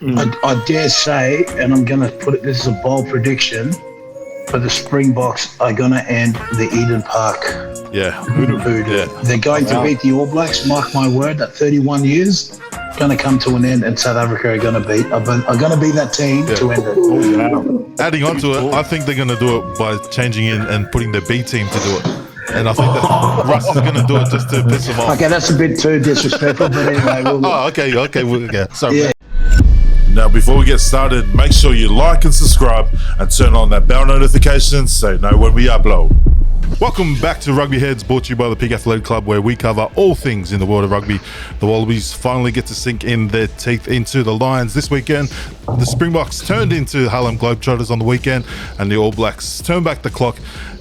I dare say, and I'm going to put it, this is a bold prediction, but the Springboks are going to end the Eden Park. Yeah. Hoodoo. Yeah. They're going to beat the All Blacks, mark my word, that 31 years going to come to an end, and South Africa are going to be that team to end it. Oh, Adding on to it, I think they're going to do it by changing in and putting their B team to do it. And I think that Russ is going to do it just to piss them off. Okay, that's a bit too disrespectful, but anyway. Okay. Sorry. Yeah. Now, before we get started, make sure you like and subscribe and turn on that bell notification so you know when we upload. Welcome back to Rugby Heads, brought to you by the Peak Athletic Club, where we cover all things in the world of rugby. The Wallabies finally get to sink in their teeth into the Lions this weekend. The Springboks turned into Harlem Globetrotters on the weekend, and the All Blacks turned back the clock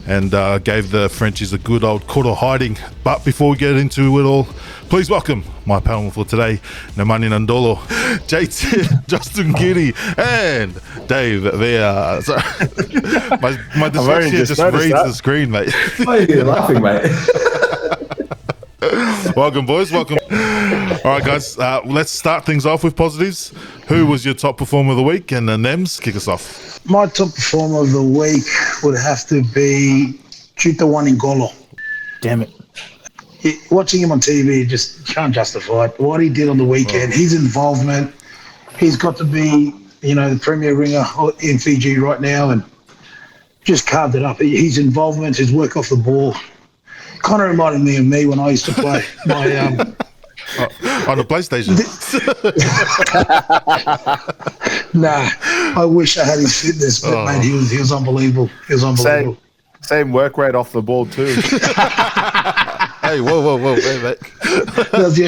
and gave the Frenchies a good old quarter hiding. But before we get into it all, please welcome my panel for today: Nemani Nandolo, JT, Justin Giddy, and Dave Vea. Sorry. My dyslexia just reads the screen, mate. Why are you laughing, mate? Welcome, boys. Welcome. All right, guys. Let's start things off with positives. Who was your top performer of the week? And the Nems, kick us off. My top performer of the week would have to be Chita Waningolo. Damn it. Watching him on TV, you just can't justify it. What he did on the weekend, his involvement, he's got to be, the premier ringer in Fiji right now, and just carved it up. His involvement, his work off the ball, kind of reminded me of me when I used to play my on the PlayStation. Nah, I wish I had his fitness, but man, he was unbelievable. He was unbelievable. Same work rate off the ball too. Hey, whoa, wait, mate. That's the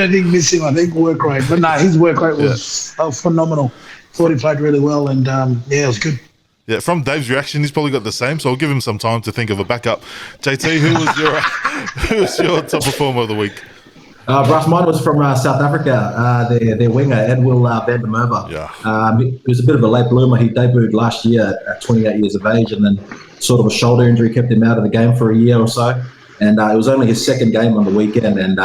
only thing missing, I think, work rate. But no, his work rate was phenomenal. Thought he played really well, and it was good. Yeah, from Dave's reaction, he's probably got the same, so I'll give him some time to think of a backup. JT, who was your top performer of the week? Russ, mine was from South Africa. Their winger, Edwill van der Merwe. Yeah. He was a bit of a late bloomer. He debuted last year at 28 years of age, and then sort of a shoulder injury kept him out of the game for a year or so. And it was only his second game on the weekend, and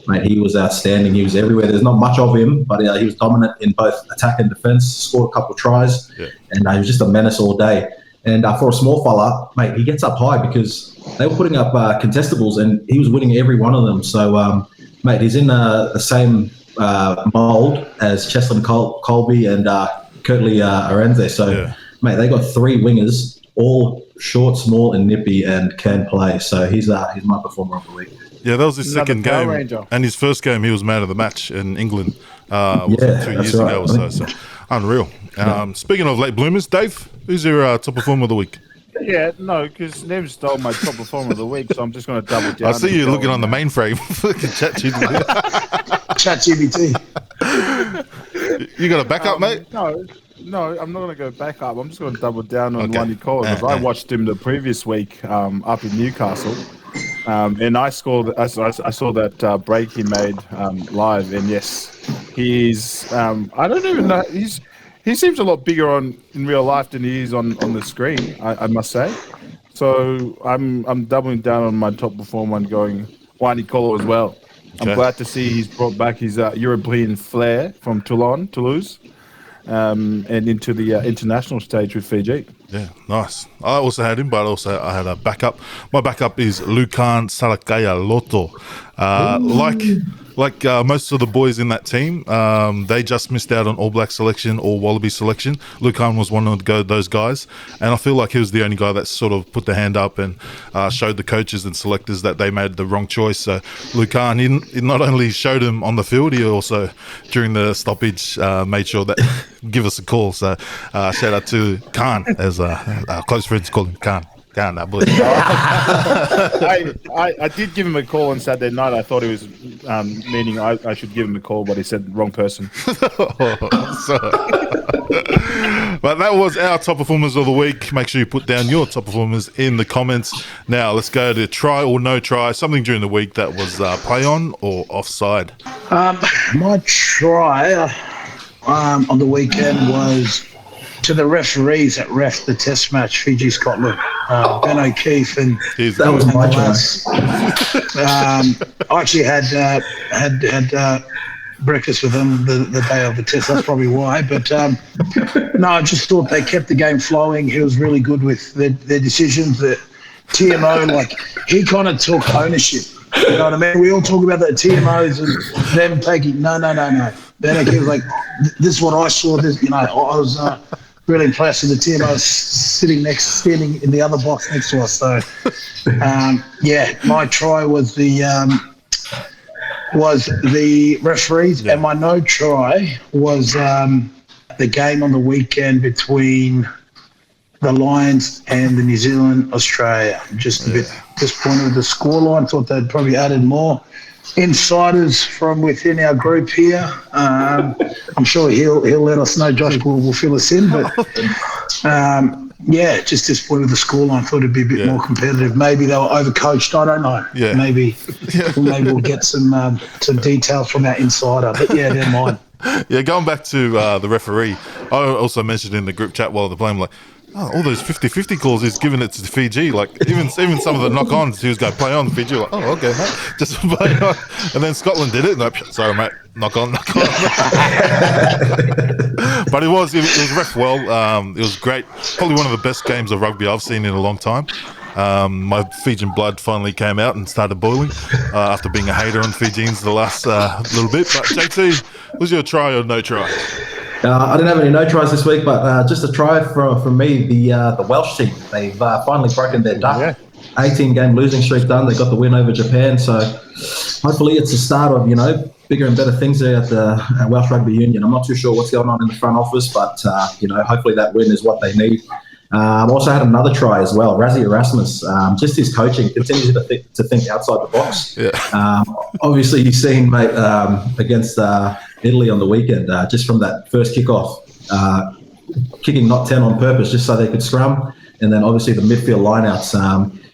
mate, he was outstanding. He was everywhere. There's not much of him, but he was dominant in both attack and defence. Scored a couple of tries, and he was just a menace all day. And for a small fella, mate, he gets up high because they were putting up contestables, and he was winning every one of them. So, mate, he's in the same mould as Cheslin Colby and Kurtley Arenze. So, mate, they got three wingers, all short, small, and nippy, and can play. So he's my performer of the week. Yeah, that was his second game, and his first game he was man of the match in England. 2 years ago or so. So unreal. Speaking of late bloomers, Dave, who's your top performer of the week? Yeah, no, because Nev stole my top performer of the week, so I'm just going to double down. I see you looking on the mainframe. ChatGPT. You got a backup, mate? No, I'm not going to go back up. I'm just going to double down on Wani Cole, because I watched him the previous week up in Newcastle, and I saw that break he made live, and yes, he's I don't even know, he seems a lot bigger in real life than he is on the screen, I must say. So I'm doubling down on my top performer and going Wani Cole as well. I'm glad to see he's brought back his European flair from Toulouse. And into the international stage with Fiji. Yeah, nice. I also had him, but I had a backup. My backup is Lukan Salakaya Loto. Like most of the boys in that team, they just missed out on All Black selection or Wallaby selection. Lukan was one of those guys, and I feel like he was the only guy that sort of put the hand up and showed the coaches and selectors that they made the wrong choice. So Lukan, he not only showed him on the field, he also, during the stoppage, made sure that give us a call. So shout out to Khan, as our close friends call him Khan. That boy. I did give him a call on Saturday night. I thought he was meaning I should give him a call, but he said wrong person. But that was our top performers of the week. Make sure you put down your top performers in the comments. Now let's go to try or no try. Something during the week that was play on or offside. My try on the weekend was to the referees that ref the test match, Fiji-Scotland, Ben O'Keefe, and that was my choice. I actually had breakfast with them the day of the test. That's probably why. But no, I just thought they kept the game flowing. He was really good with their decisions. The TMO, like, he kind of took ownership. You know what I mean? We all talk about the TMOs and them taking, no. Then he was like, this is what I saw. This, you know, I was really impressed with the TMO standing in the other box next to us. So, my try was the referees, and my no try was the game on the weekend between the Lions and the New Zealand Australia. Just a bit disappointed with the scoreline. Thought they'd probably added more insiders from within our group here. I'm sure he'll let us know. Josh will fill us in, but just disappointed with the scoreline. Thought it'd be a bit more competitive. Maybe they were overcoached. I don't know. Yeah. Maybe we'll get some details from our insider. But they're mine. Yeah, going back to the referee, I also mentioned in the group chat while they're playing, like, all those 50-50 calls, he's giving it to Fiji. Like, even some of the knock-ons, he was going, play on. Fiji, like, oh, okay, mate, just play on. And then Scotland did it. Nope, sorry, mate, knock on. But it was ref well. It was great. Probably one of the best games of rugby I've seen in a long time. My Fijian blood finally came out and started boiling after being a hater on Fijians the last little bit. But JT, was your try or no try? I didn't have any no tries this week, but just a try from me. The Welsh team, they've finally broken their duck. 18-game losing streak done. They got the win over Japan. So hopefully it's the start of, bigger and better things there at the Welsh Rugby Union. I'm not too sure what's going on in the front office, but, hopefully that win is what they need. I also had another try as well. Rassie Erasmus, just his coaching continues to think outside the box. Yeah. Obviously, you've seen, mate, against Italy on the weekend, just from that first kickoff, kicking not 10 on purpose just so they could scrum, and then obviously the midfield lineouts.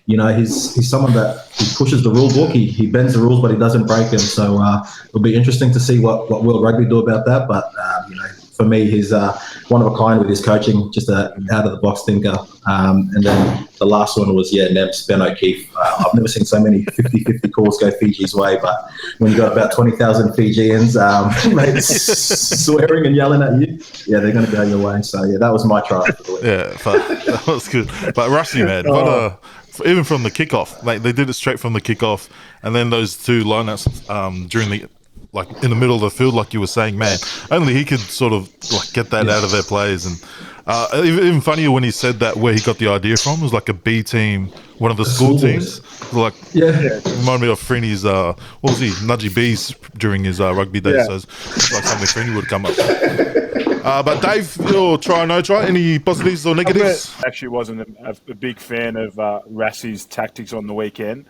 He's someone that he pushes the rule book. He bends the rules, but he doesn't break them. So it'll be interesting to see what World Rugby do about that. But for me, he's one of a kind with his coaching, just a out of the box thinker. And then the last one was Nebs, Ben O'Keefe. I've never seen so many 50-50 calls go Fiji's way, but when you got about 20,000 Fijians mate, swearing and yelling at you, they're going to go your way. So that was my try for the week. That was good. But Rusty, man, even from the kickoff, like they did it straight from the kickoff, and then those two lineups during the. Like in the middle of the field, like you were saying, man, only he could sort of like get that out of their players. And even funnier when he said that where he got the idea from was like a B team, one of the school teams. Like, reminded me of Freeney's, what was he, Nudgy Bees during his rugby days. So it's like something Freeney would come up with. But Dave, your try or no try, any positives or negatives? I actually wasn't a big fan of Rassie's tactics on the weekend.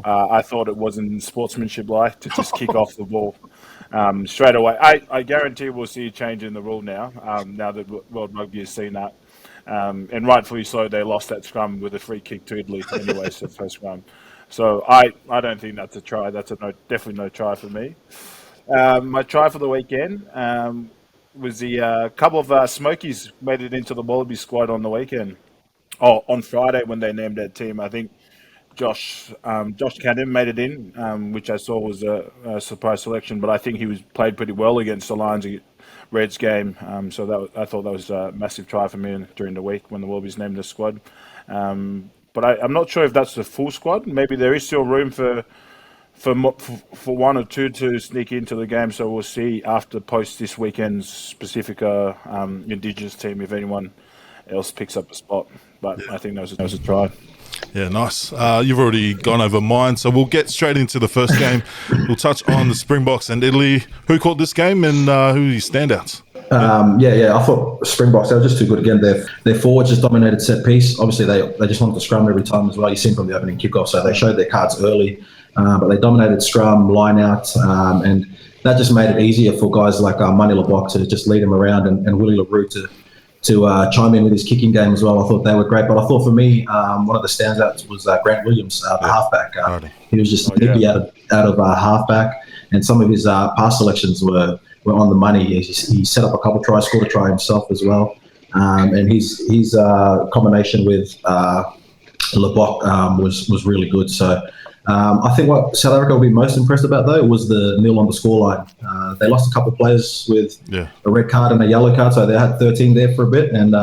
I thought it wasn't sportsmanship-like to just kick off the ball straight away. I guarantee we'll see a change in the rule now, now that World Rugby has seen that. And rightfully so, they lost that scrum with a free kick to Italy anyway, so first scrum. So I don't think that's a try. That's definitely no try for me. My try for the weekend was the couple of Smokies made it into the Wallaby squad on the weekend. On Friday when they named their team, I think Josh Cannon made it in, which I saw was a surprise selection. But I think he played pretty well against the Lions Reds game. So I thought that was a massive try for me during the week when the Wallabies named the squad. But I'm not sure if that's the full squad. Maybe there is still room for one or two to sneak into the game. So we'll see after post this weekend's Pacifica Indigenous team if anyone else picks up a spot. But I think that was a try. Yeah, nice. You've already gone over mine, so we'll get straight into the first game. We'll touch on the Springboks and Italy. Who caught this game and who are your standouts? I thought Springboks, they were just too good again. Their forwards just dominated set piece. Obviously, they just wanted to scrum every time as well. You seen from the opening kickoff, so they showed their cards early. But they dominated scrum, line out, and that just made it easier for guys like Mani Labok to just lead them around and Willie LaRue to chime in with his kicking game as well. I thought they were great. But I thought for me, one of the standouts was Grant Williams, the halfback. He was just nippy out of halfback, and some of his pass selections were on the money. He set up a couple tries, scored a try himself as well. And his combination with Labok was really good. So I think what South Africa will be most impressed about, though, was the nil on the scoreline. They lost a couple of players with a red card and a yellow card, so they had 13 there for a bit, and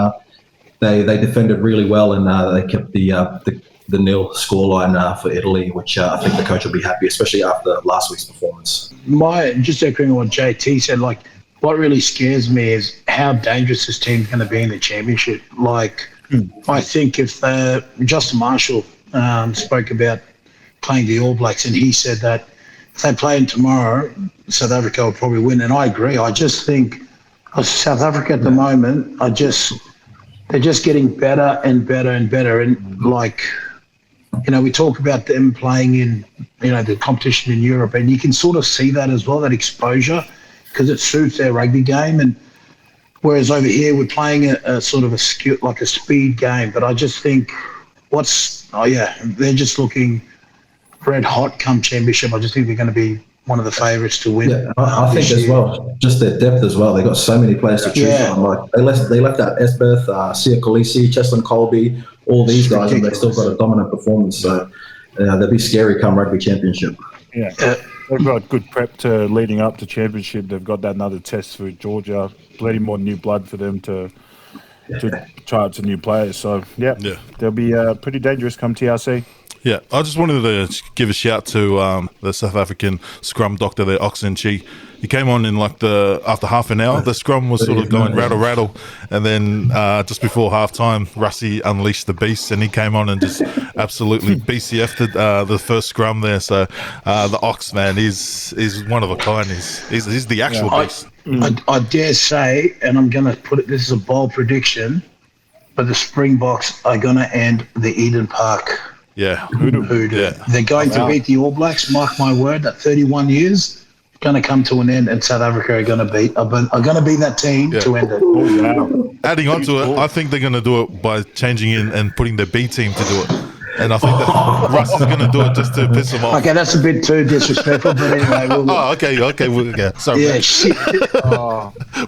they defended really well, and they kept the nil scoreline for Italy, which I think the coach will be happy, especially after last week's performance. Just echoing what JT said, like, what really scares me is how dangerous this team's going to be in the championship. Like, I think if Justin Marshall spoke about playing the All Blacks, and he said that if they play in tomorrow, South Africa will probably win, and I agree. I just think South Africa at the moment, they're just getting better and better and better, and like, you know, we talk about them playing in, you know, the competition in Europe, and you can sort of see that as well, that exposure, because it suits their rugby game. And whereas over here we're playing a sort of a skill, like a speed game. But I just think they're just looking red hot come championship. I just think they're going to be one of the favourites to win. Yeah, I think as well, just their depth as well. They got so many players to choose from. Like they left out Esbeth, Sia Kolisi, Cheslin Colby, all these guys, and they still got a dominant performance. So they'll be scary come rugby championship. Yeah. They've got good prep to leading up to championship. They've got that another test for Georgia. Plenty more new blood for them to try out some new players. So they'll be pretty dangerous come TRC. Yeah, I just wanted to give a shout to the South African scrum doctor there, Oxen. He came on in like after half an hour. The scrum was sort of going rattle, and then just before halftime, Russie unleashed the beast, and he came on and just absolutely BCF'd the first scrum there. So the Ox, man, he's one of a kind. He's the actual beast. I dare say, and I'm going to put it, this is a bold prediction, but the Springboks are going to end the Eden Park. Yeah, Hoodoo. Yeah. They're going to beat the All Blacks. Mark my word. That 31 years going to come to an end, and South Africa are going to be that team to end it. Oh, wow. Adding on to it, I think they're going to do it by changing in and putting their B team to do it. And I think that Russ is going to do it just to piss them off. Okay, that's a bit too disrespectful, but anyway. Okay. Sorry, yeah, shit.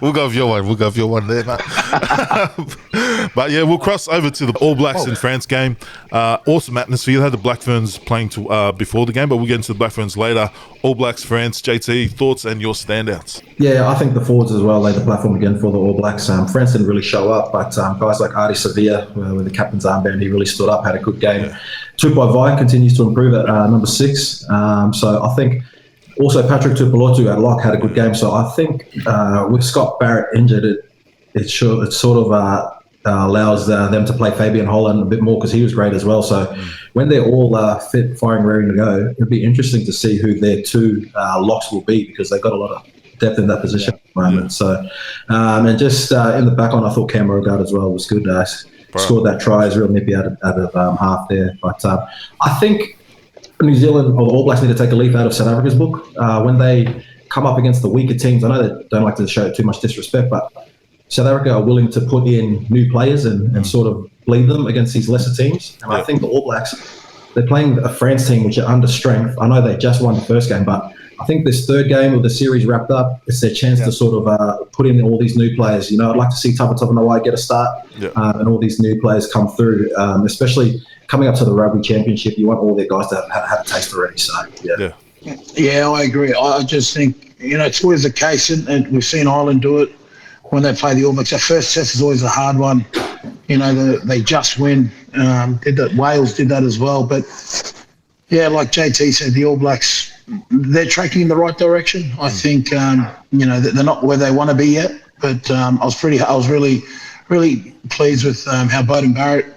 We'll go with your one there, mate. But yeah, we'll cross over to the All Blacks and France game. Awesome atmosphere. They had the Black Ferns playing before the game, but we'll get into the Black Ferns later. All Blacks, France, JT, thoughts and your standouts? Yeah, I think the forwards as well laid the platform again for the All Blacks. France didn't really show up, but guys like Artie Sevilla, with the captain's armband, he really stood up, had a good game. Yeah. Tupai continues to improve at number 6. So I think also Patrick Tupolotu at lock had a good game. So I think with Scott Barrett injured, it sort of allows them to play Fabian Holland a bit more, because he was great as well. So when they're all fit, firing, ready to go, it'll be interesting to see who their two locks will be, because they've got a lot of depth in that position at the moment. So and just in the back on, I thought Cam Rogard as well was good. Scored that try, is real nippy out of half there. But I think New Zealand or the All Blacks need to take a leaf out of South Africa's book when they come up against the weaker teams. I know they don't like to show too much disrespect, but South Africa are willing to put in new players and sort of bleed them against these lesser teams. And I think the All Blacks, they're playing a France team which are under strength. I know they just won the first game, but I think this third game of the series wrapped up, it's their chance to sort of put in all these new players. You know, I'd like to see Tavatavanawa get a start and all these new players come through, especially coming up to the Rugby Championship. You want all their guys to have had a taste already. So, Yeah, I agree. I just think, you know, it's always the case, and we've seen Ireland do it when they play the All Blacks. Their first test is always a hard one. You know, they just win. Wales did that as well. But, yeah, like JT said, the All Blacks, they're tracking in the right direction. I think, you know, they're not where they want to be yet. But I was really pleased with how Beauden Barrett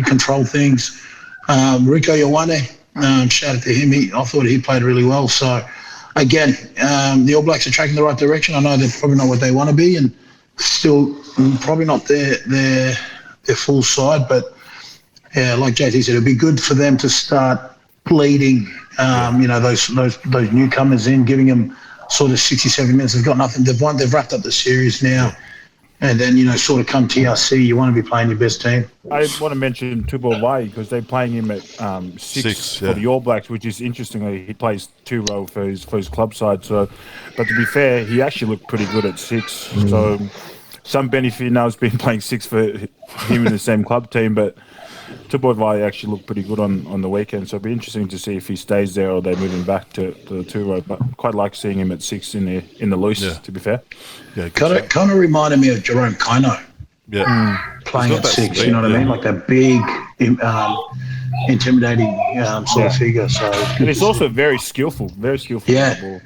controlled things. Rico Ioane, shout out to him. I thought he played really well. So, again, the All Blacks are tracking the right direction. I know they're probably not what they want to be, and still probably not their full side. But, yeah, like JT said, it'd be good for them to start bleeding, you know, those newcomers in, giving them sort of 67 minutes. They've got nothing. They've wrapped up the series now. And then, you know, sort of come TRC, you want to be playing your best team. I want to mention Tupai because they're playing him at 6 for the All Blacks, which is interesting. He plays 2 row for his club side. So, but to be fair, he actually looked pretty good at 6. So some benefit now has been playing six for him in the same club team, but Tupoivai actually looked pretty good on the weekend, so it'll be interesting to see if he stays there or they move him back to the 2-row. But quite like seeing him at 6 in the loose, to be fair. Yeah, kind of reminded me of Jerome Kino. Yeah. Playing at 6, you know what I mean? Like that big, intimidating sort of figure. So, and it's also very skillful. Yeah.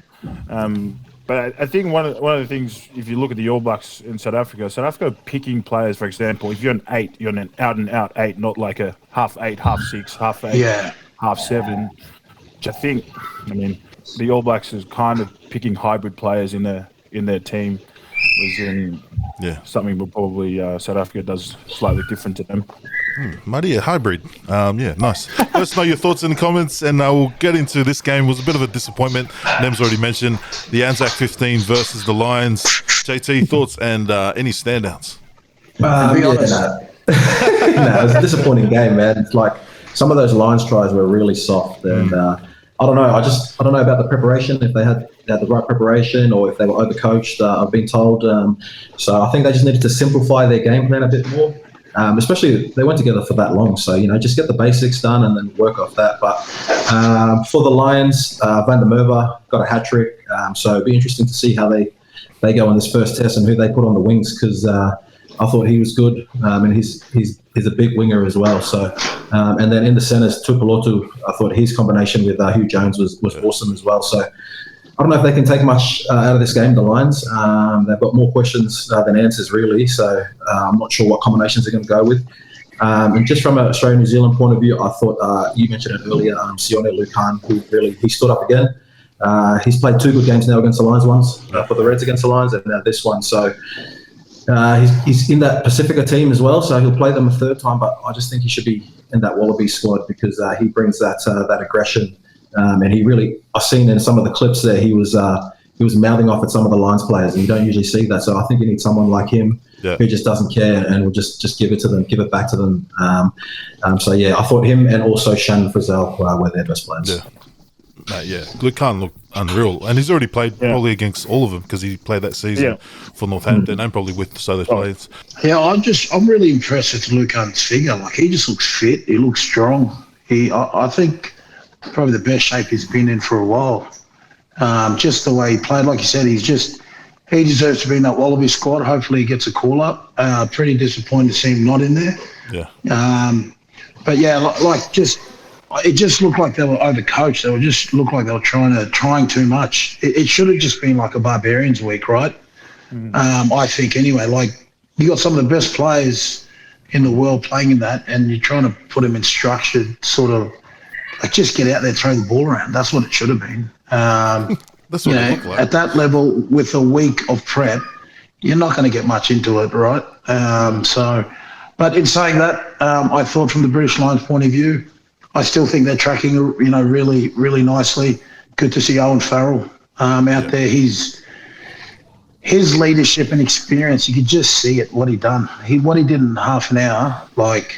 But I think one of the things, if you look at the All Blacks in South Africa picking players, for example, if you're an 8, you're an out-and-out 8, not like a half 8, half 6, half 8, half 7, which I think, the All Blacks is kind of picking hybrid players in their team, something that probably South Africa does slightly different to them. Muddy, a hybrid. Nice. Let us know your thoughts in the comments, and we'll get into this game. It was a bit of a disappointment. Nem's already mentioned the Anzac 15 versus the Lions. JT, thoughts and any standouts? Be honest. It was a disappointing game, man. It's like some of those Lions tries were really soft, and I don't know. I don't know about the preparation, if they had the right preparation or if they were overcoached. I've been told. So I think they just needed to simplify their game plan a bit more. Especially they went together for that long, so just get the basics done and then work off that. But for the Lions, Van der Merwe got a hat trick, so it'd be interesting to see how they go in this first test and who they put on the wings, because I thought he was good, and he's a big winger as well. So and then in the centres, Tuipulotu, I thought his combination with Hugh Jones was awesome as well. So I don't know if they can take much out of this game, the Lions. They've got more questions than answers, really. So I'm not sure what combinations they're going to go with. And just from an Australia-New Zealand point of view, I thought, you mentioned it earlier, Sione Lukan, he stood up again. He's played 2 good games now against the Lions, once for the Reds against the Lions, and now this one. So he's in that Pacifica team as well, so he'll play them a 3rd time. But I just think he should be in that Wallaby squad because he brings that aggression. And he really, I've seen in some of the clips there, he was mouthing off at some of the Lions players, and you don't usually see that. So I think you need someone like him who just doesn't care and will just give it back to them. So I thought him and also Shannon Frizzell were their best players. Lukan looked unreal, and he's already played probably against all of them because he played that season for Northampton and probably with so those players. Yeah, I'm really impressed with Lukan's figure. Like, he just looks fit. He looks strong. I think probably the best shape he's been in for a while. Just the way he played, like you said, he deserves to be in that Wallaby squad. Hopefully he gets a call up. Pretty disappointed to see him not in there. But it just looked like they were overcoached. They just looked like they were trying too much. It should have just been like a Barbarians week, right? I think anyway. Like, you got some of the best players in the world playing in that, and you're trying to put them in structured sort of. Like, just get out there, throw the ball around. That's what it should have been. That's what it looked like. At that level, with a week of prep, you're not going to get much into it, right? But in saying that, I thought from the British Lions point of view, I still think they're tracking, really, really nicely. Good to see Owen Farrell out there. His leadership and experience, you could just see it. What he did in half an hour, like.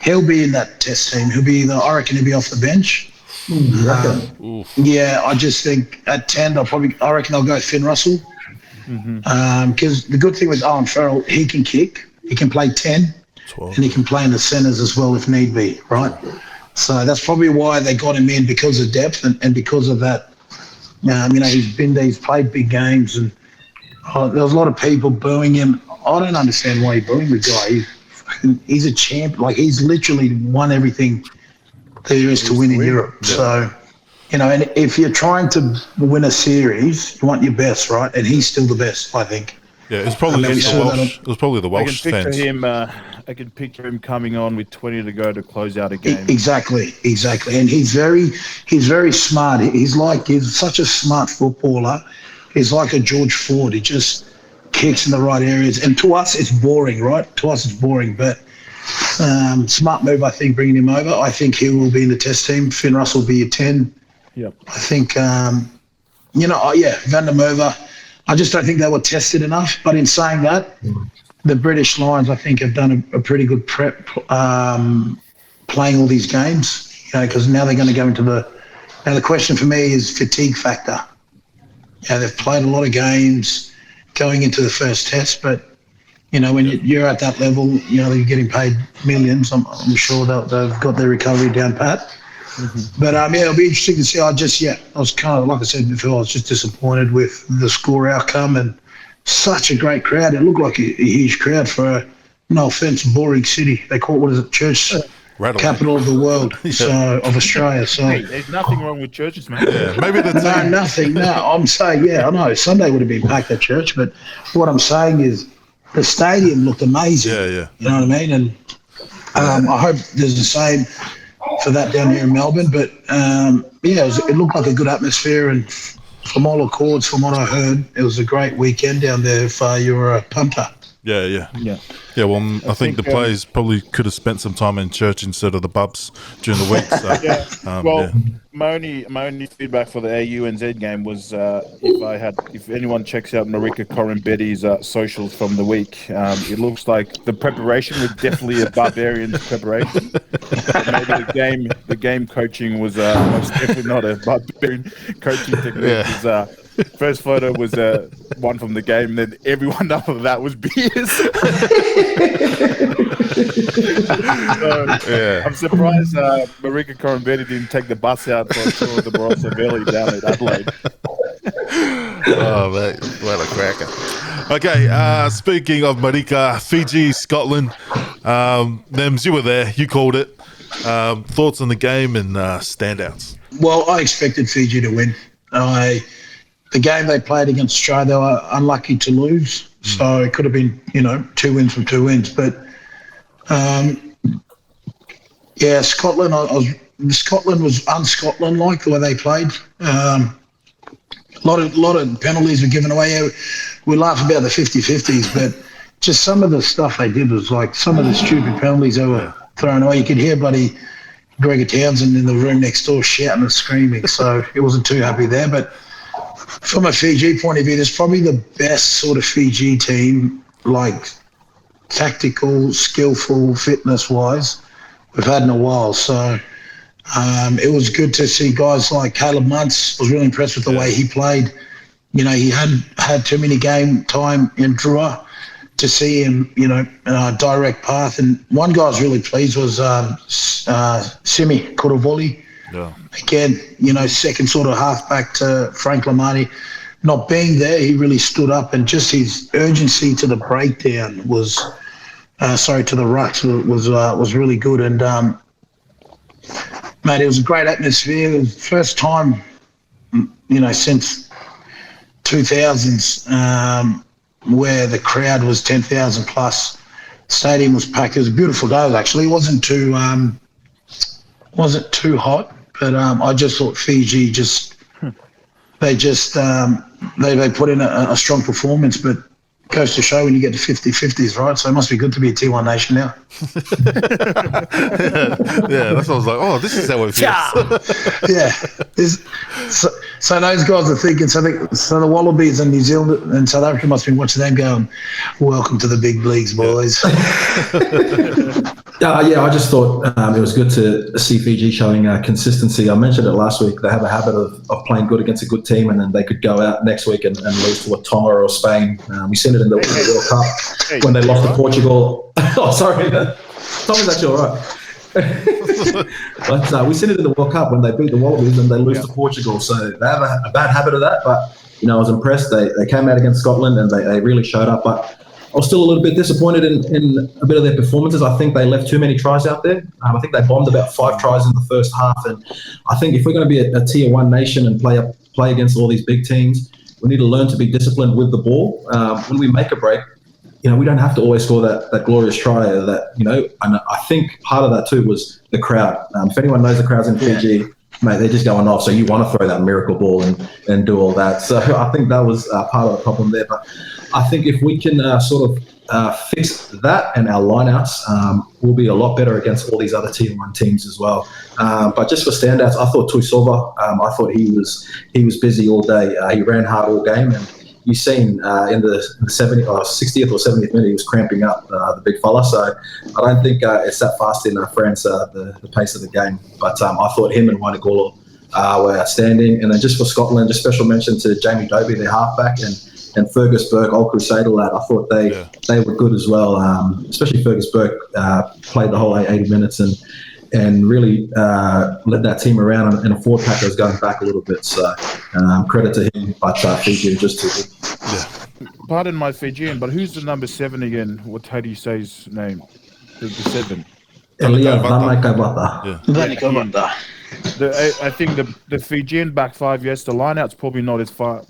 He'll be in that test team. I reckon he'll be off the bench. I just think at 10, I reckon they'll go Finn Russell. Because the good thing with Owen Farrell, he can kick, he can play 10, 12. And he can play in the centres as well if need be, right? So that's probably why they got him in, because of depth and because of that. He's played big games, and there was a lot of people booing him. I don't understand why you're booing the guy. He's a champ. Like, he's literally won everything there is to win in Europe. Yeah. So, and if you're trying to win a series, you want your best, right? And he's still the best, I think. Yeah, it was probably the Welsh fans. I can picture him coming on with 20 to go to close out a game. Exactly. And he's very smart. He's such a smart footballer. He's like a George Ford. He just kicks in the right areas, and to us it's boring, right? But smart move, I think, bringing him over. I think he will be in the test team. Finn Russell will be a 10. Yep. I think Van der Merwe, I just don't think they were tested enough. But in saying that, the British Lions, I think, have done a pretty good prep playing all these games, because now they're going to go into the question for me is fatigue factor. They've played a lot of games going into the first test, but when you're at that level, you're getting paid millions. I'm sure they've got their recovery down pat. But it'll be interesting to see. I was kind of, like I said before, I was just disappointed with the score outcome, and such a great crowd. It looked like a huge crowd for no offence, boring city. They call it, church capital of the world, of Australia. So hey, there's nothing wrong with churches, man. Yeah, maybe the team. nothing. No, I'm saying, I know Sunday would have been packed at church, but what I'm saying is the stadium looked amazing. Yeah. You know what I mean? And I hope there's the same for that down here in Melbourne. But it looked like a good atmosphere, and from all accords, from what I heard, it was a great weekend down there if you were a punter. Yeah. Well, I think the players probably could have spent some time in church instead of the pubs during the week. So, my only feedback for the AUNZ game was if anyone checks out Marika Corinbetti's socials from the week, it looks like the preparation was definitely a barbarian preparation. Maybe the game coaching was most definitely not a barbarian coaching technique. Yeah. First photo was one from the game, then everyone after that was beers. I'm surprised Marika Corinbetti didn't take the bus out for a tour of the Barossa Valley down at Adelaide. Oh, mate, what a cracker. Okay, speaking of Marika, Fiji, Scotland, Nems, you were there, you called it. Thoughts on the game and standouts? Well, I expected Fiji to win. The game they played against Australia, they were unlucky to lose. So it could have been, 2 wins from 2 wins. But, Scotland, Scotland was un-Scotland-like the way they played. A lot of penalties were given away. We laugh about the 50-50s, but just some of the stuff they did was like some of the stupid penalties they were thrown away. You could hear buddy Gregor Townsend in the room next door shouting and screaming. So he wasn't too happy there. But from a Fiji point of view, there's probably the best sort of Fiji team, like tactical, skillful, fitness-wise, we've had in a while. So it was good to see guys like Caleb Muntz. I was really impressed with the way he played. He hadn't had too many game time in Drua to see him, direct path. And one guy I was really pleased was Simi Kuravoli. Yeah. Again, second sort of halfback to Frank Lamani. Not being there, he really stood up, and just his urgency to the breakdown was, to the rucks was really good. And mate, it was a great atmosphere. It was the first time, since 2000s, where the crowd was 10,000 plus. Stadium was packed. It was a beautiful day. Actually, it wasn't too hot. But I just thought Fiji they put in a strong performance, but goes to show when you get to 50-50s, right? So it must be good to be a T1 nation now. Yeah, that's what I was like, oh, this is how it feels. Yeah. So those guys are thinking, so the Wallabies and New Zealand and South Africa must be watching them going, welcome to the big leagues, boys. I just thought it was good to see Fiji showing consistency. I mentioned it last week. They have a habit of playing good against a good team, and then they could go out next week and lose to a Tonga or Spain. We seen it in the World Cup when they lost to Portugal. Oh, sorry. Tonga's actually all right. But we seen it in the World Cup when they beat the Wallabies and they lose to Portugal. So they have a bad habit of that. But, I was impressed. They came out against Scotland and they really showed up. But I was still a little bit disappointed in a bit of their performances. I think they left too many tries out there. I think they bombed about 5 tries in the first half. And I think if we're going to be a tier 1 nation and play against all these big teams, we need to learn to be disciplined with the ball. When we make a break, we don't have to always score that glorious try. And I think part of that too was the crowd. If anyone knows the crowds in Fiji, mate, they're just going off. So you want to throw that miracle ball and do all that. So I think that was part of the problem there. But I think if we can fix that and our lineouts, we'll be a lot better against all these other Tier 1 teams as well. But just for standouts, I thought Tuisova, I thought he was busy all day. He ran hard all game, and you've seen in the 60th or 70th minute he was cramping up, the big fella. So I don't think it's that fast in France, the pace of the game. But I thought him and Wainagolo were outstanding. And then just for Scotland, just special mention to Jamie Dobie, their halfback, and and Fergus Burke, old Crusader lad. I thought they were good as well. Especially Fergus Burke played the whole 80 minutes and really led that team around, and a forward pack was going back a little bit. So credit to him, but Fiji just too good. Yeah. Pardon my Fijian, but who's the number 7 again? How do you say his name? The 7. Elia Vanakabata. I think the Fijian back 5, yes, the line-out's probably not as far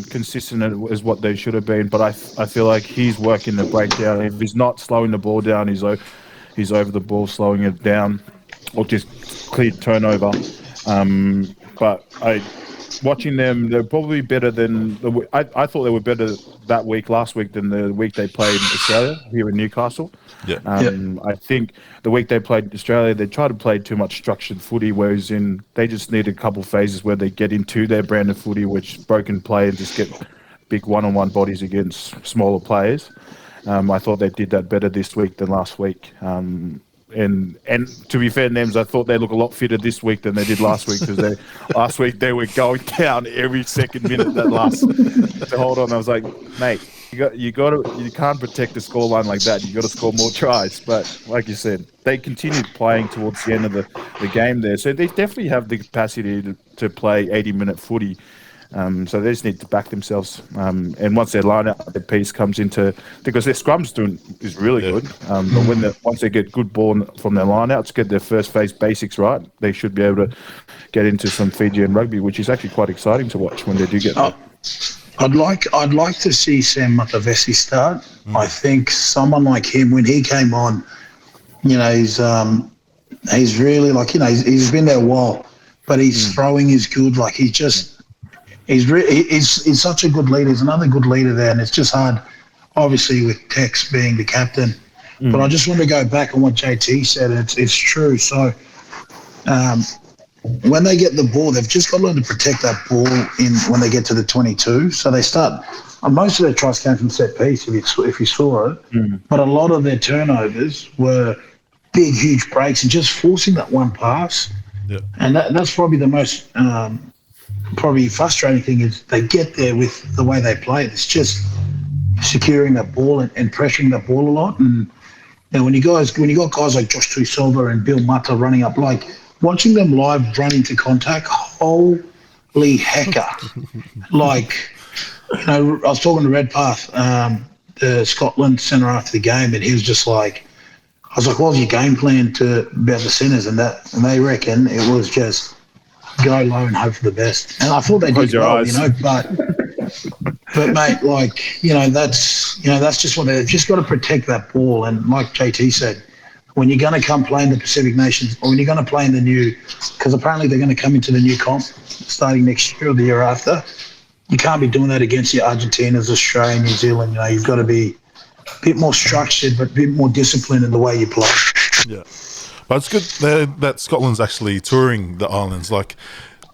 consistent as what they should have been, but I feel like he's working the breakdown. If he's not slowing the ball down, he's over the ball, slowing it down, or just clear turnover. But watching them, they're probably better than I thought they were better last week than the week they played in Australia here in Newcastle. Yeah. I think the week they played in Australia, they tried to play too much structured footy, whereas they just need a couple phases where they get into their brand of footy, which broken play and just get big one-on-one bodies against smaller players. I thought they did that better this week than last week. And to be fair, Nems, I thought they look a lot fitter this week than they did last week, because last week they were going down every second minute to hold on. I was like, mate, you can't protect the scoreline like that. You got to score more tries. But like you said, they continued playing towards the end of the game there, so they definitely have the capacity to play 80-minute footy. So they just need to back themselves. And once their line-out, their piece comes into, because their scrums is really good. But once they get good ball from their line-outs, get their first phase basics right, they should be able to get into some Fijian rugby, which is actually quite exciting to watch when they do get there. I'd like to see Sam Matavesi start. I think someone like him, when he came on, he's really he's been there a while, but his throwing is good. Like he's such a good leader. He's another good leader there, and it's just hard, obviously, with Tex being the captain. But I just want to go back on what JT said, and it's true. So when they get the ball, they've just got to learn to protect that ball when they get to the 22. So they start. Most of their tries came from set piece, if you saw it. But a lot of their turnovers were big, huge breaks and just forcing that one pass. Yeah. And that's probably the most probably frustrating thing, is they get there with the way they play. It's just securing that ball and pressuring that ball a lot. And when you got guys like Josh Tuisova and Bill Mata running up, like watching them live run into contact, holy hecker. I was talking to Redpath, the Scotland centre, after the game, and he was just like, I was like, what was your game plan about the centres? And they reckon it was just go low and hope for the best. And I thought they did well, but mate, that's just what they've just got to protect that ball. And like JT said, when you're going to come play in the Pacific Nations, or when you're going to play in the new, because apparently they're going to come into the new comp starting next year or the year after, you can't be doing that against your Argentinas, Australia, New Zealand. You've got to be a bit more structured, but a bit more disciplined in the way you play. Yeah. But it's good that Scotland's actually touring the islands. Like,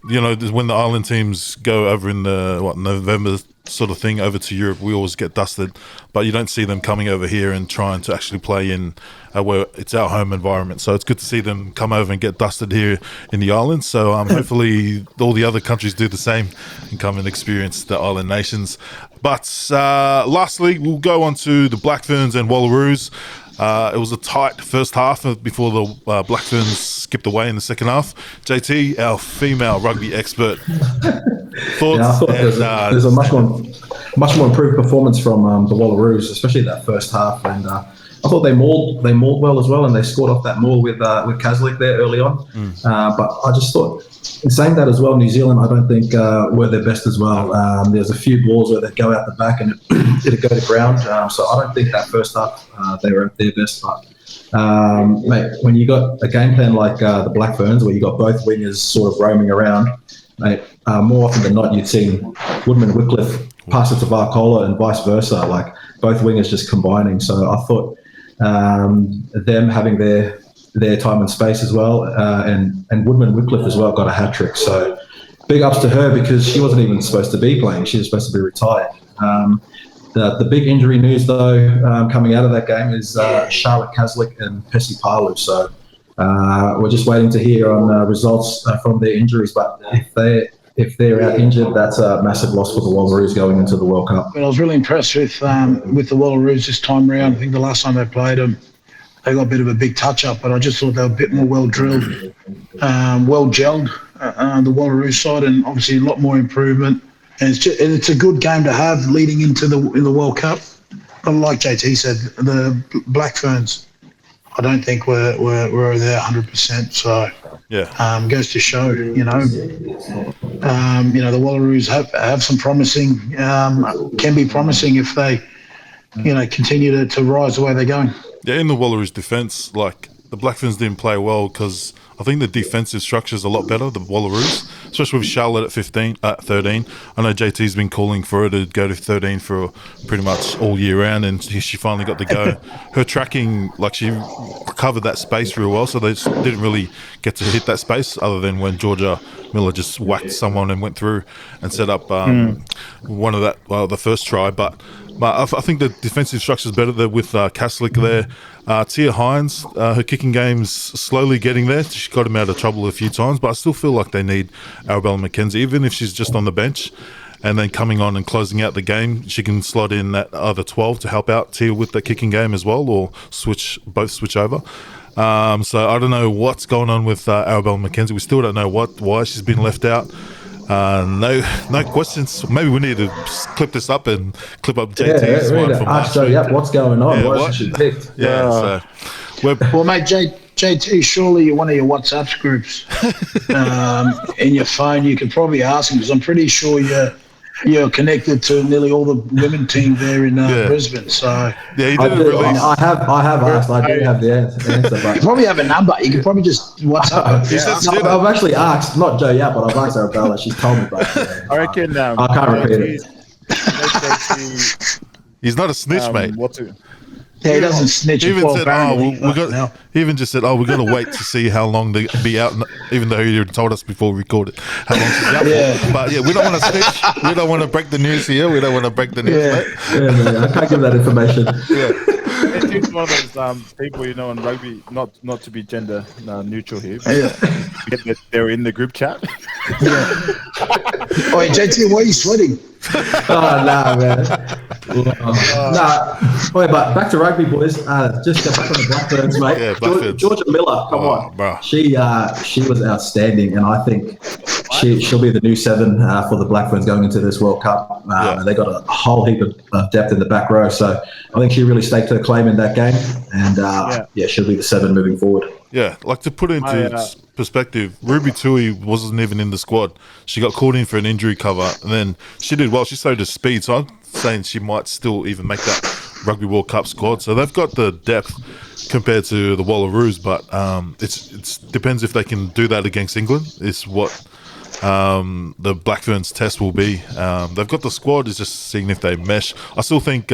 when the island teams go over in the November sort of thing over to Europe, we always get dusted. But you don't see them coming over here and trying to actually play in where it's our home environment. So it's good to see them come over and get dusted here in the islands. So hopefully all the other countries do the same and come and experience the island nations. But lastly, we'll go on to the Black Ferns and Wallaroos. It was a tight first half before the Black Ferns skipped away in the second half. JT, our female rugby expert, thoughts? Yeah, I thought there's a much more improved performance from the Wallaroos, especially that first half, and I thought they mauled well as well, and they scored off that maul with Kaslik there early on. But I just thought, in saying that as well, New Zealand, I don't think were their best as well. There's a few balls where they go out the back and it'd go to ground. So I don't think that first half they were at their best. But mate, when you got a game plan like the Black Ferns, where you got both wingers sort of roaming around, mate, more often than not, you'd seen Woodman-Wycliffe pass it to Varcola and vice versa, like both wingers just combining. So I thought them having their time and space as well, and Woodman-Wycliffe as well got a hat trick. So big ups to her, because she wasn't even supposed to be playing. She was supposed to be retired. The big injury news though coming out of that game is Charlotte Kaslik and Pesi Palu. So we're just waiting to hear on results from their injuries. But if they're out injured, that's a massive loss for the Wallaroos going into the World Cup. But I was really impressed with the Wallaroos this time round. I think the last time they played them, they got a bit of a big touch-up, but I just thought they were a bit more well-drilled, well-gelled, the Wallaroos side, and obviously a lot more improvement. And it's a good game to have leading into the World Cup. But like JT said, the Black Ferns, I don't think we're there 100%. So yeah, goes to show, the Wallaroos have some promising, can be promising if they, continue to rise the way they're going. Yeah, in the Wallaroos defence, like the Black Ferns didn't play well because I think the defensive structure is a lot better, the Wallaroos, especially with Charlotte at 13. I know JT's been calling for her to go to 13 for pretty much all year round, and she finally got to go. Her tracking, like she covered that space real well, so they just didn't really get to hit that space other than when Georgia Miller just whacked someone and went through and set up one of the first try. But I think the defensive structure is better there with Kaslik there. Tia Hines, her kicking game's slowly getting there. She got him out of trouble a few times, but I still feel like they need Arabella McKenzie, even if she's just on the bench. And then coming on and closing out the game, she can slot in that other 12 to help out Tia with the kicking game as well, or switch over. So I don't know what's going on with Arabella McKenzie. We still don't know why she's been left out. No questions. Maybe we need to clip this up and clip up JT's one from last week. What's going on? Why isn't she picked? So well, mate, JT, surely one of your WhatsApp groups in your phone, you could probably ask him, because I'm pretty sure you're connected to nearly all the women team there in Brisbane. So yeah, he didn't release. I have asked. I do have the answer, but you probably have a number. You could probably just WhatsApp her. I've actually asked, not Joe yet, but I've asked Arabella. She's told me, but I reckon I can't repeat it. He's not a snitch, mate. Yeah, he doesn't snitch. He even said, he even just said, we're going to wait to see how long they be out, even though he told us before we recorded how long she's out for. But yeah, we don't want to snitch. We don't want to break the news here. We don't want to break the news, mate. Yeah, man, I can't give that information. It's one of those people, in rugby, not to be gender neutral here, but they're in the group chat. Oh, JT, why are you sweating? Nah, man. Wait, but back to rugby, boys. Just get back on the Black Ferns, mate. Yeah, Black Ferns. Georgia Miller, come on. Bro. She was outstanding, and I think she'll be the new 7 for the Black Ferns going into this World Cup. They got a whole heap of depth in the back row, so I think she really staked her claim in that game, and she'll be the 7 moving forward. Yeah, like to put it into perspective, Ruby Tui wasn't even in the squad. She got called in for an injury cover, and then she did well. She showed her speed, so I'm saying she might still even make that Rugby World Cup squad. So they've got the depth compared to the Wallaroos, but it depends if they can do that against England. Is what the Black Ferns test will be. They've got the squad, is just seeing if they mesh. I still think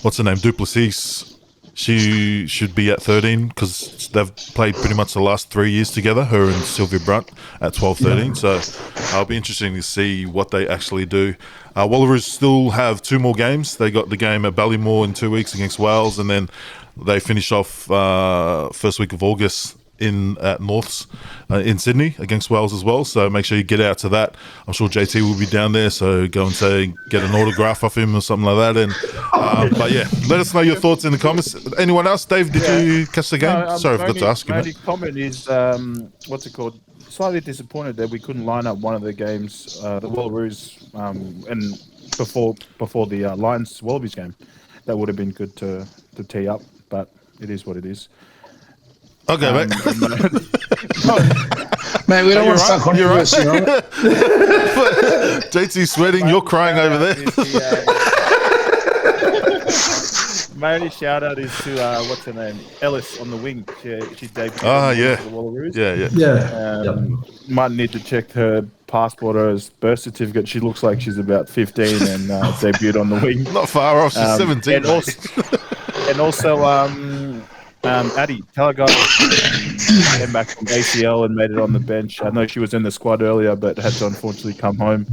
what's her name, Duplessis, she should be at 13 because they've played pretty much the last 3 years together, her and Sylvia Brunt at 12, 13. So it'll be interesting to see what they actually do. Wallaroos still have 2 more games. They got the game at Ballymore in 2 weeks against Wales, and then they finish off first week of August at Norths in Sydney against Wales as well. So make sure you get out to that. I'm sure JT will be down there, so go and get an autograph off him or something like that. And but yeah, let us know your thoughts in the comments. Anyone else? Dave, did you catch the game? Sorry, I forgot to ask you. My only comment is what's it called? Slightly disappointed that we couldn't line up one of the games, the Wallaroos, and before the Lions Wallabies game. That would have been good to tee up, but it is what it is. Okay, mate. Man, we don't want to start controversy, right? JT's sweating. You're crying over there. My only shout out is to what's her name, Ellis on the wing. She debuted. The Wallaroos. Yeah. Might need to check her passport or her birth certificate. She looks like she's about 15 and debuted on the wing. Not far off. She's 17. And also Addie Talagai came back from ACL and made it on the bench. I know she was in the squad earlier, but had to unfortunately come home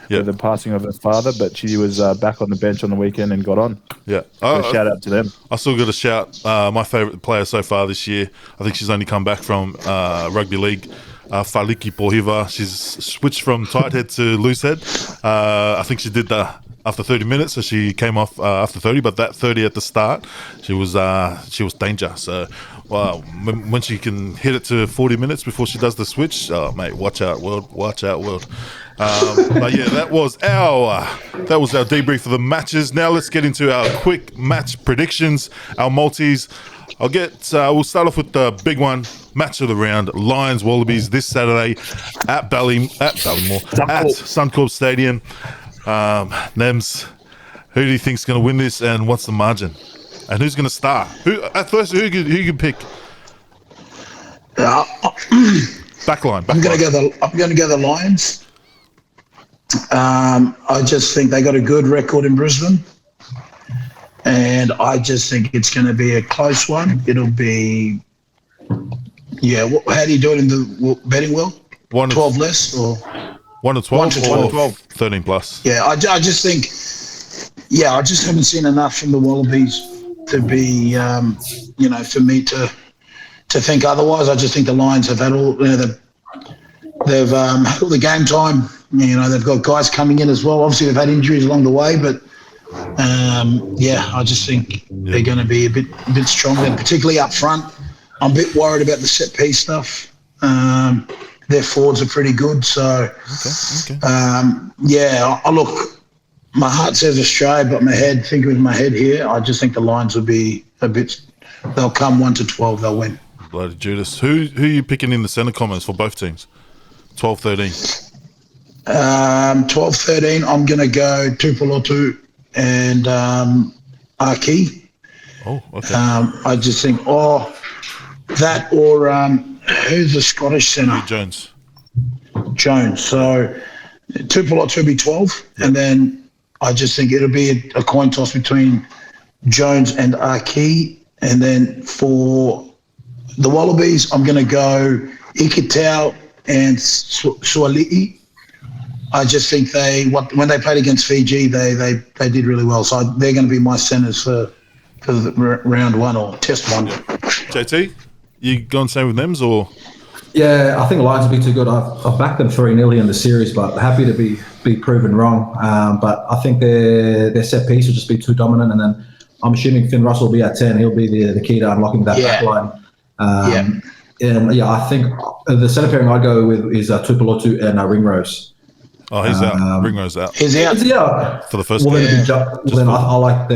with the passing of her father. But she was back on the bench on the weekend and got on. Yeah, so shout out to them. I still got to shout my favourite player so far this year. I think she's only come back from rugby league. Faliki Pohiva. She's switched from tight head to loose head. I think she did that after 30 minutes, so she came off after 30. But that 30 at the start, she was danger. So, when she can hit it to 40 minutes before she does the switch, mate, watch out, world, watch out, world. But yeah, that was our debrief for the matches. Now let's get into our quick match predictions, our multis. We'll start off with the big one, match of the round, Lions Wallabies this Saturday at Ballymore at Suncorp Stadium. Nems, who do you think's going to win this, and what's the margin? And who's going to start? Who can pick? Backline. I'm going to go the Lions. I just think they got a good record in Brisbane, and I just think it's going to be a close one. It'll be, how do you do it in the betting world? 12 less or 1 to 12 1 to 12. 12 13 plus. Yeah, I just think, I just haven't seen enough from the Wallabies to be, for me to think otherwise. I just think the Lions have had they've had all the game time. They've got guys coming in as well. Obviously, they've had injuries along the way, but I just think they're going to be a bit stronger, and particularly up front. I'm a bit worried about the set piece stuff. Their forwards are pretty good, so okay. Look, my heart says Australia, but thinking with my head here, I just think the Lions will be they'll come 1 to 12, they'll win. Bloody Judas. Who are you picking in the centre comments for both teams? 12-13. 12-13, I'm going to go Tupolotu and Aki. Oh, okay. I just think, that or who's the Scottish centre? Jones. So Tupolotu will be 12, and then I just think it'll be a coin toss between Jones and Aki. And then for the Wallabies, I'm going to go Ikitau and Suali'i. I just think when they played against Fiji, they did really well. So they're going to be my centres for the round one or test one. JT, you going same with Nems or? Yeah, I think the Lions will be too good. I've backed them 3-0 in the series, but happy to be proven wrong. But I think their set piece will just be too dominant, and then I'm assuming Finn Russell will be at 10. He'll be the key to unlocking that back line. And I think the centre pairing I'd go with is Tupolotu and Ringrose. Oh, he's out. Ringrose out. He's out. For the first game. Then I like the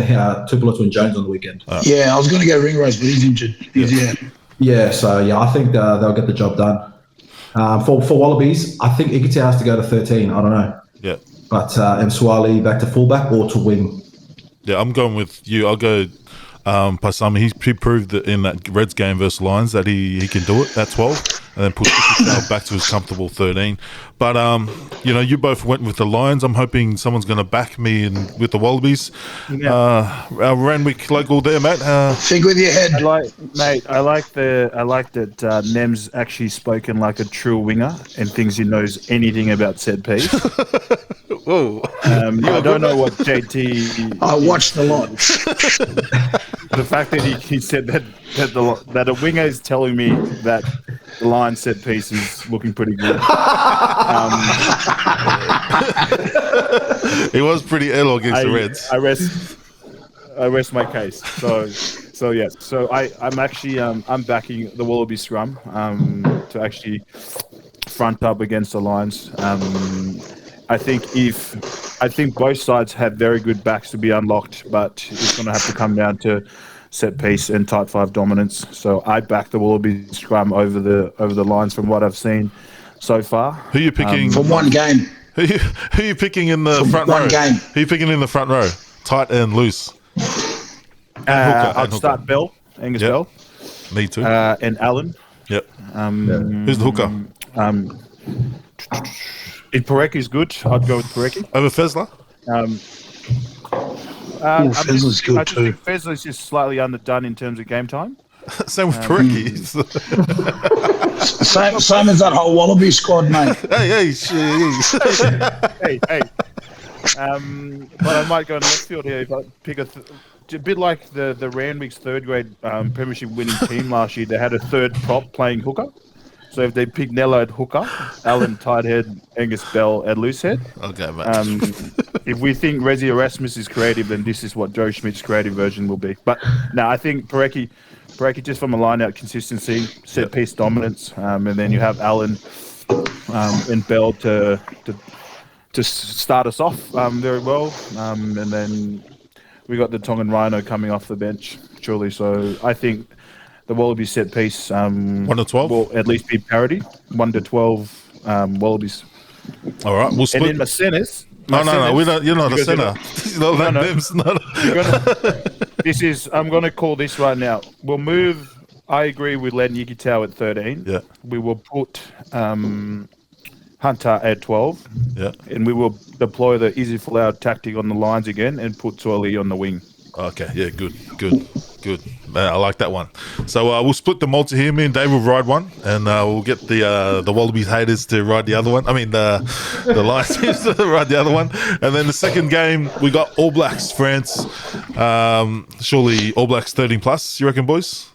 Tupolotu and Jones on the weekend. Yeah, I was going to go Ringrose, but he's injured. He's out. Yeah, so I think they'll get the job done. For Wallabies, I think Ikitau has to go to 13. I don't know. Yeah. But and Swali back to fullback or to wing. Yeah, I'm going with you. I'll go Paisami. He proved that in that Reds game versus Lions that he can do it at 12 and then push Ikitau back to his comfortable 13. But, you both went with the Lions. I'm hoping someone's going to back me with the Wallabies. Yeah. Our Randwick local there, Matt. Think with your head. I like that Nem's actually spoken like a true winger and thinks he knows anything about set piece. Whoa. I don't know what JT... I watched a lot. The fact that he said that a winger is telling me that the line set piece is looking pretty good. He was pretty ill against the Reds. I rest my case. So yes. So I'm actually I'm backing the Wallaby scrum to actually front up against the Lions. I think both sides have very good backs to be unlocked, but it's going to have to come down to set piece and tight five dominance. So I back the Wallaby scrum over the Lions from what I've seen so far. Who are you picking from one game? Who are you picking in the front row? Game. Who are you picking in the front row? Tight and loose. I'd start Bell, Angus Bell. Me too. And Allen. Yep. Who's the hooker? If Parecki's good, I'd go with Parecki. Over Fezler? Fezler's good too. I think Fezler's just slightly underdone in terms of game time. Same with Parecki. Same as that whole Wallaby squad, mate. Hey. But I might go in left field here if I pick a bit like the Randwick's third grade premiership winning team last year. They had a third prop playing hooker. So if they pick Nello at hooker, Allen tight head, Angus Bell at loose head. Okay, mate. If we think Rezi Erasmus is creative, then this is what Joe Schmidt's creative version will be. But no, I think Parecki just from a line-out consistency, set-piece dominance, and then you have Allen and Bell to start us off very well. And then we got the Tongan Rhino coming off the bench, truly. So I think the Wallaby set-piece 1 to 12 will at least be parity. 1 to 12 Wallabies. All right, we'll split. And then my centers. No, we don't. You're not a center. I'm going to call this right now. We'll move. I agree with Len Yikitau at 13. Yeah. We will put Hunter at 12. Yeah. And we will deploy the easy full out tactic on the lines again and put Toili on the wing. Okay. Yeah. Good. I like that one. So we'll split the multi here. Me and Dave will ride one, and we'll get the Wallabies haters to ride the other one. I mean the Lions teams to ride the other one. And then the second game we got All Blacks France. Surely All Blacks 13 plus. You reckon, boys?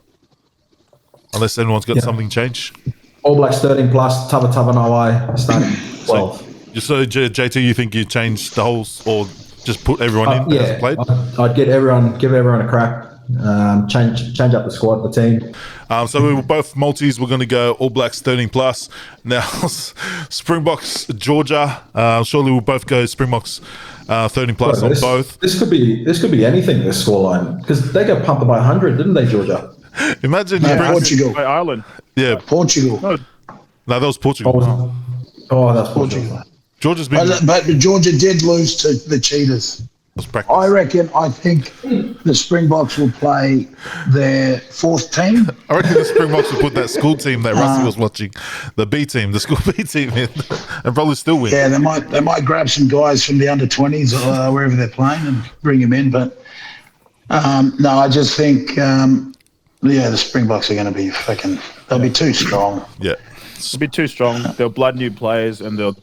Unless anyone's got something changed. All Blacks 13 plus. Tava Nawai starting 12. So JT, you think you changed the whole, or just put everyone in as played? I'd give everyone a crack. Change up the squad, the team. So we were both multis. We're going to go All Blacks 13 plus. Now Springboks Georgia. Surely we'll both go Springboks 13 plus on both. This could be anything. This scoreline, because they got pumped by 100, didn't they, Georgia? Imagine Portugal. By Ireland. Yeah, Portugal. no, that was Portugal. That's Portugal. Georgia's been. But Georgia did lose to the Cheetahs. Practice. I think the Springboks will play their fourth team. I reckon the Springboks will put that school team that Rusty was watching, the B team, the school B team in, and probably still win. Yeah, they might grab some guys from the under-20s or wherever they're playing and bring them in. But no, I just think the Springboks are going to be they'll be too strong. Yeah, It'll be too strong. They'll blood new players and they'll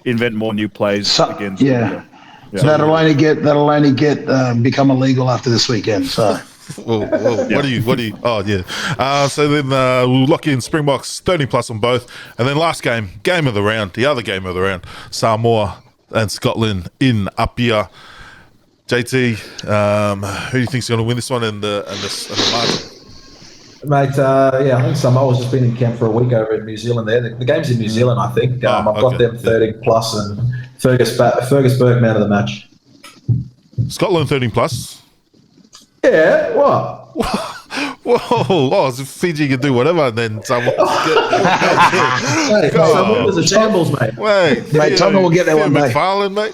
invent more new plays against. Yeah. So that'll only become illegal after this weekend. So, whoa. What do you? Oh yeah. So then we'll lock in Springboks 30 plus on both, and then last game of the round, the other game of the round, Samoa and Scotland in Apia. JT, who do you think's going to win this one and the margin? Mate, I think Samoa's just been in camp for a week over in New Zealand. There, the game's in New Zealand, I think. I've got them 13 plus, and Fergus Burke man of the match. Scotland 13 plus. Yeah, what? Whoa! So Fiji can do whatever, then Samoa. Samoa's a shambles, mate. Mate, Tonga will get that one, mate. McFarlane, mate.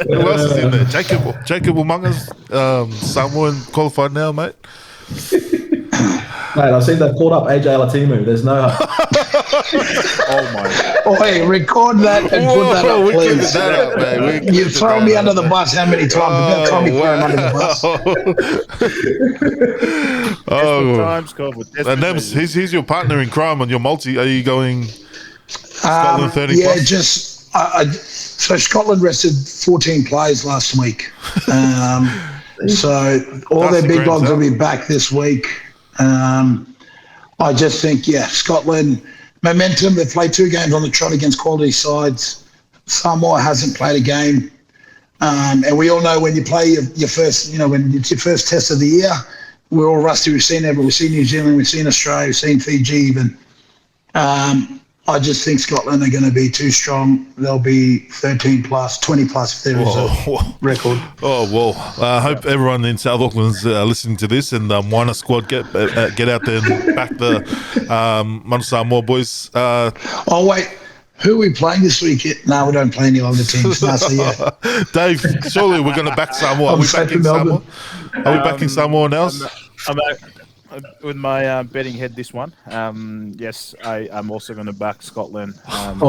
Who else is in there? Jacob Umanga's Samoan qualified now, mate. Mate, I've seen they've called up AJ Latimu. There's no hope. Oh my! Oh, hey, record that and put that up, please. That up, man. You've thrown me under the bus how many times? You're going to throw me under the bus. And Nems, he's your partner in crime on your multi. Are you going Scotland 30 yeah, plus? So Scotland rested 14 players last week. So all their big dogs will be back this week. I just think, Scotland, momentum. They've played 2 games on the trot against quality sides. Samoa hasn't played a game. And we all know when you play your first, when it's your first test of the year, we're all rusty. We've seen it, but we've seen New Zealand, we've seen Australia, we've seen Fiji even. I just think Scotland are going to be too strong. They'll be 13 plus, 20 plus if there is a record. Oh, well, I hope everyone in South Auckland's listening to this and Moana squad get out there and back the Manu Samoa boys. Oh, wait. Who are we playing this week? No, we don't play any other teams. No, so yeah. Dave, surely we're going to back Samoa. Are we backing Samoa? Are we backing Samoa now? I'm with my betting head this one. Yes, I'm also going to back Scotland. Can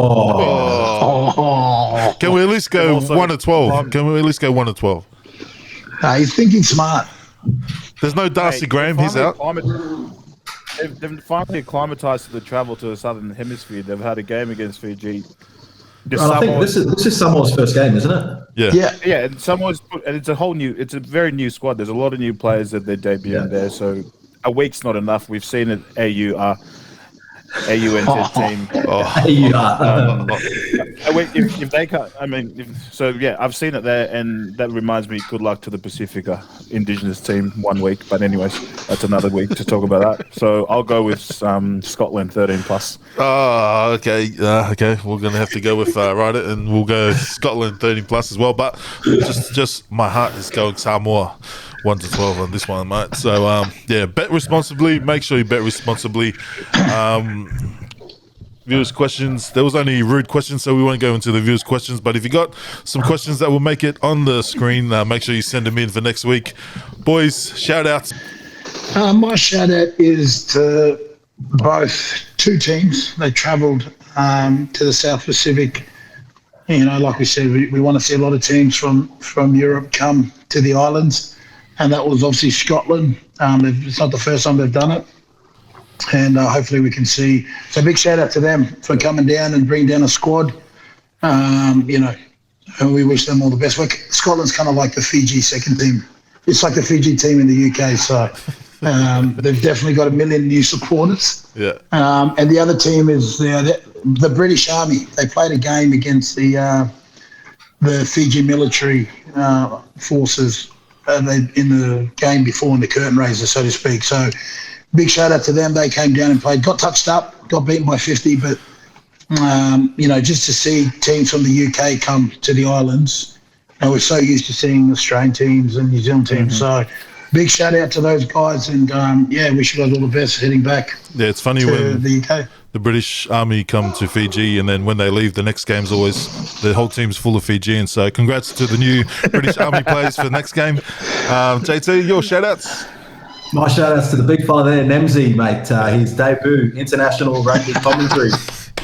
we at least go 1 to 12? Can we at least go 1 to 12? He's thinking smart. There's no Darcy Graham. He's out. They've finally acclimatized to the travel to the southern hemisphere. They've had a game against Fiji. I think this is Samoa's first game, isn't it? Yeah. And Samoa's it's a very new squad. There's a lot of new players that they're debuting there. So a week's not enough. We've seen it. AUNZ team. If they can't, I've seen it there, and that reminds me. Good luck to the Pacifica Indigenous team 1 week. But anyways, that's another week to talk about that. So I'll go with Scotland 13+. Oh, okay. Okay, we're gonna have to go with Ryder, and we'll go Scotland 13+ as well. But just my heart is going Samoa 1-12 on this one, mate. So bet responsibly. Make sure you bet responsibly. Viewers' questions. There was only rude questions, so we won't go into the viewers' questions. But if you got some questions that will make it on the screen, make sure you send them in for next week. Boys, shout outs. My shout out is to both two teams. They travelled to the South Pacific. You know, like we said, we want to see a lot of teams from Europe come to the islands, and that was obviously Scotland. It's not the first time they've done it. And hopefully we can see. So big shout out to them for coming down and bringing down a squad. And we wish them all the best. Scotland's kind of like the Fiji second team. It's like the Fiji team in the UK. So they've definitely got 1 million new supporters. Yeah. And the other team is the British Army. They played a game against the Fiji military forces in the game before, in the curtain raiser, so to speak. So big shout out to them. They came down and played, got touched up, got beaten by 50, but just to see teams from the UK come to the islands, and we're so used to seeing Australian teams and New Zealand teams. So big shout out to those guys, and wish you guys all the best heading back. Yeah, it's funny to when the UK. The British Army come to Fiji, and then when they leave, the next game's always the whole team's full of Fijians. So congrats to the new British Army players for the next game. JT, your shout outs. My shout outs to the big fella there, Nemzi, mate. His debut international rugby commentary.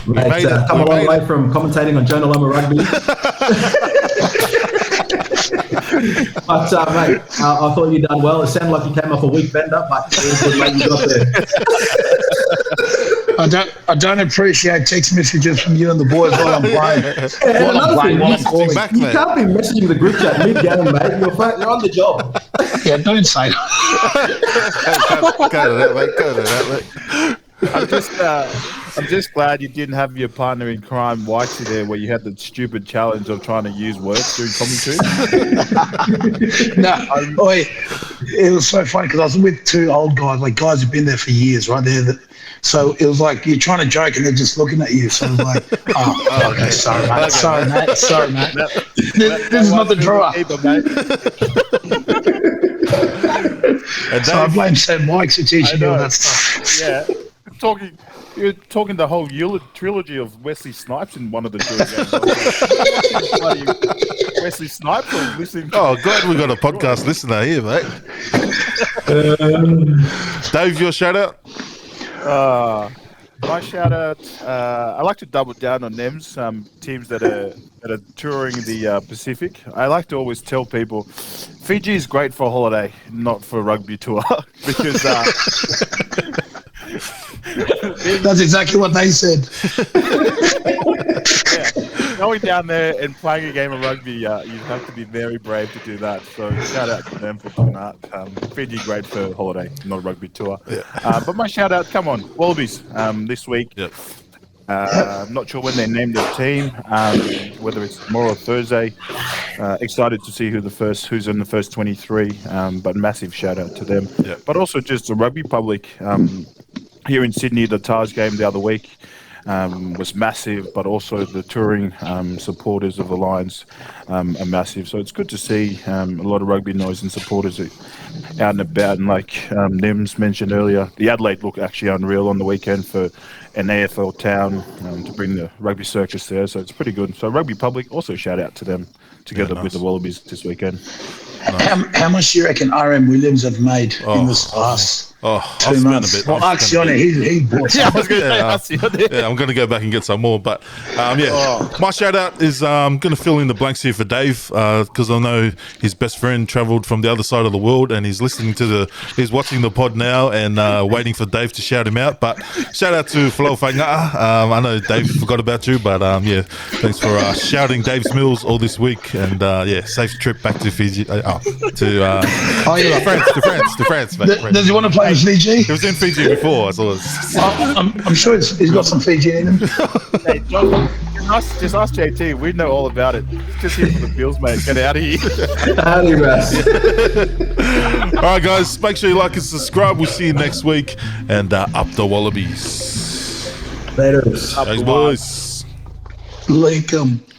Mate, come a long way from commentating on Jonah Loma Rugby. But, mate, I thought you'd done well. It sounded like you came off a weak bender, but it was good, mate. You got there. I don't appreciate text messages from you and the boys while I'm playing. You can't be messaging the group chat mid-game, mate. You're on the job. Yeah, don't say that. Go to that, mate. I'm just glad you didn't have your partner in crime, Whitey, there, where you had the stupid challenge of trying to use words during commentary. It was so funny because I was with two old guys, like guys who've been there for years, right there. So it was like you're trying to joke and they're just looking at you. So I was like, okay, sorry, mate. Sorry, mate. This is not the draw. So I blame Sam Mike for teaching me all that stuff. Yeah. You're talking the whole trilogy of Wesley Snipes in one of the two games. Wesley Snipes or listening. Oh, glad we got a podcast listener here, mate. Dave, your shout out. My shout out. I like to double down on NEMS teams that are touring the Pacific. I like to always tell people Fiji is great for a holiday, not for a rugby tour, because. That's exactly what they said. Going down there and playing a game of rugby, you have to be very brave to do that. So shout out to them for doing that. Fiji great for a holiday, not a rugby tour. Yeah. But my shout out, come on, Wallabies this week. Yep. I'm not sure when they named their team, whether it's tomorrow or Thursday. Excited to see who's in the first 23. But massive shout out to them. Yep. But also just the rugby public. Here in Sydney, the Taj game the other week was massive, but also the touring supporters of the Lions are massive. So it's good to see a lot of rugby noise and supporters out and about. And like Nims mentioned earlier, the Adelaide looked actually unreal on the weekend for an AFL town to bring the rugby circus there. So it's pretty good. So rugby public, also shout out to them together with the Wallabies this weekend. How much do you reckon RM Williams have made in this last 2 months? A bit. Well, Axione, he bought some. I was going to say Axione. Yeah, I'm going to go back and get some more. But my shout out is I'm going to fill in the blanks here for Dave because I know his best friend travelled from the other side of the world and he's he's watching the pod now and waiting for Dave to shout him out. But shout out to Flo Fainga'a. I know Dave forgot about you, but thanks for shouting Dave's Mills all this week. And safe trip back to Fiji. To France, mate. Does he want to play in Fiji? He was in Fiji before. I saw this. I'm sure he's got some Fiji in him. Hey, John, just ask JT. We know all about it. Just here for the Bills, mate. Get out of here. Howdy, Russ. All right, guys. Make sure you like and subscribe. We'll see you next week. And up the Wallabies. Later. Thanks, boys. Like